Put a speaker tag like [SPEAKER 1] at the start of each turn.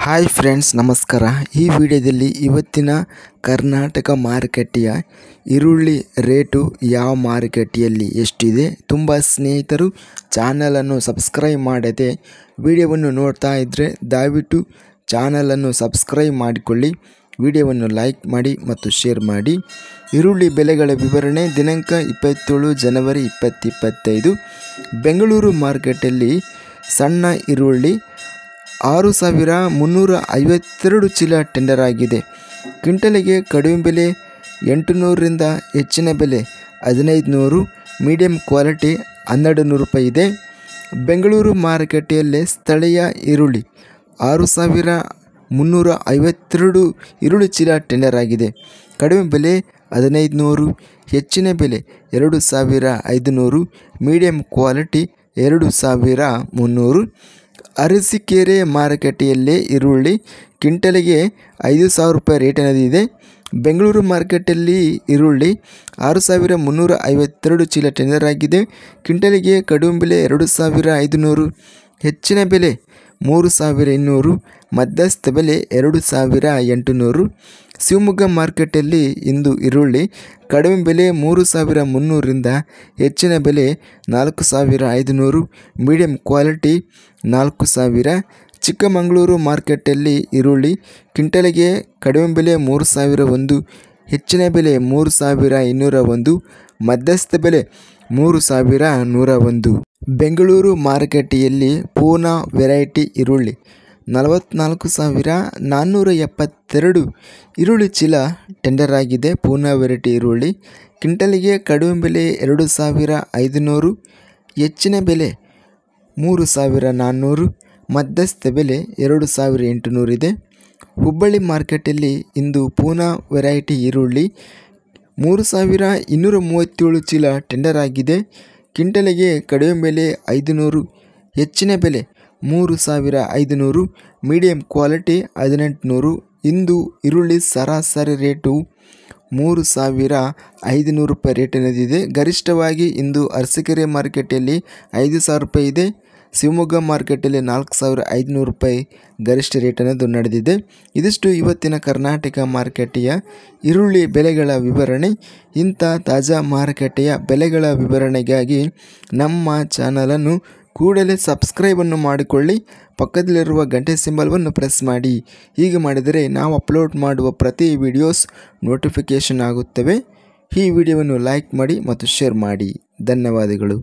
[SPEAKER 1] Hi friends, ನಮಸ್ಕಾರ. ಈ ವಿಡಿಯೋದಲ್ಲಿ ಇವತ್ತಿನ ಕರ್ನಾಟಕ ಮಾರುಕಟ್ಟೆಯ ಈರುಳ್ಳಿ ರೇಟು ಯಾವ ಮಾರುಕಟ್ಟೆಯಲ್ಲಿ ಎಷ್ಟಿದೆ. ತುಂಬ ಸ್ನೇಹಿತರು ಚಾನಲನ್ನು ಸಬ್ಸ್ಕ್ರೈಬ್ ಮಾಡದೆ ವಿಡಿಯೋವನ್ನು ನೋಡ್ತಾ ಇದ್ದರೆ ದಯವಿಟ್ಟು ಚಾನಲನ್ನು ಸಬ್ಸ್ಕ್ರೈಬ್ ಮಾಡಿಕೊಳ್ಳಿ, ವಿಡಿಯೋವನ್ನು ಲೈಕ್ ಮಾಡಿ ಮತ್ತು ಶೇರ್ ಮಾಡಿ. ಈರುಳ್ಳಿ ಬೆಲೆಗಳ ವಿವರಣೆ ದಿನಾಂಕ 27 ಜನವರಿ 2025. ಬೆಂಗಳೂರು ಮಾರುಕಟ್ಟೆಯಲ್ಲಿ ಸಣ್ಣ ಈರುಳ್ಳಿ 6,352 ಚೀಲ ಟೆಂಡರ್ ಆಗಿದೆ. ಕ್ವಿಂಟಲಿಗೆ ಕಡಿಮೆ ಬೆಲೆ 800 ರಿಂದ ಹೆಚ್ಚಿನ ಬೆಲೆ 1500, ಮೀಡಿಯಂ ಕ್ವಾಲಿಟಿ 1200 ರೂಪಾಯಿ ಇದೆ. ಬೆಂಗಳೂರು ಮಾರುಕಟ್ಟೆಯಲ್ಲಿ ಸ್ಥಳೀಯ ಈರುಳ್ಳಿ 6,352 ಈರುಳ್ಳಿ ಚೀಲ ಟೆಂಡರ್ ಆಗಿದೆ. ಕಡಿಮೆ ಬೆಲೆ 1500, ಹೆಚ್ಚಿನ ಬೆಲೆ 2500, ಮೀಡಿಯಂ ಕ್ವಾಲಿಟಿ 2300. ಅರಸೀಕೆರೆ ಮಾರುಕಟ್ಟೆಯಲ್ಲಿ ಈರುಳ್ಳಿ ಕ್ವಿಂಟಲಿಗೆ 5,000 ರೂಪಾಯಿ ರೇಟಿನದಿದೆ. ಬೆಂಗಳೂರು ಮಾರ್ಕೆಟಲ್ಲಿ ಈರುಳ್ಳಿ 6,352 ಚೀಲ ಟೆಂಡರ್ ಆಗಿದೆ. ಕ್ವಿಂಟಲಿಗೆ ಕಡಿಮೆ ಬೆಲೆ 2,500, ಹೆಚ್ಚಿನ ಬೆಲೆ 3,200, ಮಧ್ಯಸ್ಥ ಬೆಲೆ 2,800. ಶಿವಮೊಗ್ಗ ಮಾರ್ಕೆಟಲ್ಲಿ ಇಂದು ಈರುಳ್ಳಿ ಕಡಿಮೆ ಬೆಲೆ 3,300 ರಿಂದ ಹೆಚ್ಚಿನ ಬೆಲೆ 4,500, ಮೀಡಿಯಂ ಕ್ವಾಲಿಟಿ 4,000. ಚಿಕ್ಕಮಗಳೂರು ಮಾರ್ಕೆಟಲ್ಲಿ ಈರುಳ್ಳಿ ಕ್ವಿಂಟಲಿಗೆ ಕಡಿಮೆ ಬೆಲೆ 3,001, ಹೆಚ್ಚಿನ ಬೆಲೆ 3,201, ಮಧ್ಯಸ್ಥ ಬೆಲೆ 3,101. ಬೆಂಗಳೂರು ಮಾರುಕಟ್ಟೆಯಲ್ಲಿ ಪೂನಾ ವೆರೈಟಿ ಈರುಳ್ಳಿ 44,472 ಈರುಳ್ಳಿ ಚೀಲ ಟೆಂಡರ್ ಆಗಿದೆ. ಪೂನಾ ವೆರೈಟಿ ಈರುಳ್ಳಿ ಕ್ವಿಂಟಲಿಗೆ ಕಡಿಮೆ ಬೆಲೆ 2,500, ಹೆಚ್ಚಿನ ಬೆಲೆ 3,400, ಮಧ್ಯಸ್ಥ ಬೆಲೆ 2,800 ಇದೆ. ಹುಬ್ಬಳ್ಳಿ ಮಾರ್ಕೆಟಲ್ಲಿ ಇಂದು ಪೂನಾ ವೆರೈಟಿ ಈರುಳ್ಳಿ 3,237 ಚೀಲ ಟೆಂಡರ್ ಆಗಿದೆ. ಕ್ವಿಂಟಲಿಗೆ ಕಡಿಮೆ ಬೆಲೆ 500, ಹೆಚ್ಚಿನ ಬೆಲೆ 3,500, ಮೀಡಿಯಂ ಕ್ವಾಲಿಟಿ 1,800. ಇಂದು ಈರುಳ್ಳಿ ಸರಾಸರಿ ರೇಟು 3,500 ರೂಪಾಯಿ ರೇಟಿನದಿದೆ. ಗರಿಷ್ಠವಾಗಿ ಇಂದು ಅರಸೀಕೆರೆ ಮಾರ್ಕೆಟಲ್ಲಿ 5,000 ರೂಪಾಯಿ ಇದೆ. ಶಿವಮೊಗ್ಗ ಮಾರ್ಕೆಟಲ್ಲಿ 4,500 ರೂಪಾಯಿ ಗರಿಷ್ಠ ರೇಟನ್ನದು ನಡೆದಿದೆ. ಇದಿಷ್ಟು ಇವತ್ತಿನ ಕರ್ನಾಟಕ ಮಾರುಕಟ್ಟೆಯ ಈರುಳ್ಳಿ ಬೆಲೆಗಳ ವಿವರಣೆ. ಇಂಥ ತಾಜಾ ಮಾರುಕಟ್ಟೆಯ ಬೆಲೆಗಳ ವಿವರಣೆಗಾಗಿ ನಮ್ಮ ಚಾನಲನ್ನು ಕೂಡಲೇ ಸಬ್ಸ್ಕ್ರೈಬನ್ನು ಮಾಡಿಕೊಳ್ಳಿ, ಪಕ್ಕದಲ್ಲಿರುವ ಗಂಟೆ ಸಿಂಬಲ್ವನ್ನು ಪ್ರೆಸ್ ಮಾಡಿ. ಹೀಗೆ ಮಾಡಿದರೆ ನಾವು ಅಪ್ಲೋಡ್ ಮಾಡುವ ಪ್ರತಿ ವಿಡಿಯೋಸ್ ನೋಟಿಫಿಕೇಷನ್ ಆಗುತ್ತವೆ. ಈ ವಿಡಿಯೋವನ್ನು ಲೈಕ್ ಮಾಡಿ ಮತ್ತು ಶೇರ್ ಮಾಡಿ. ಧನ್ಯವಾದಗಳು.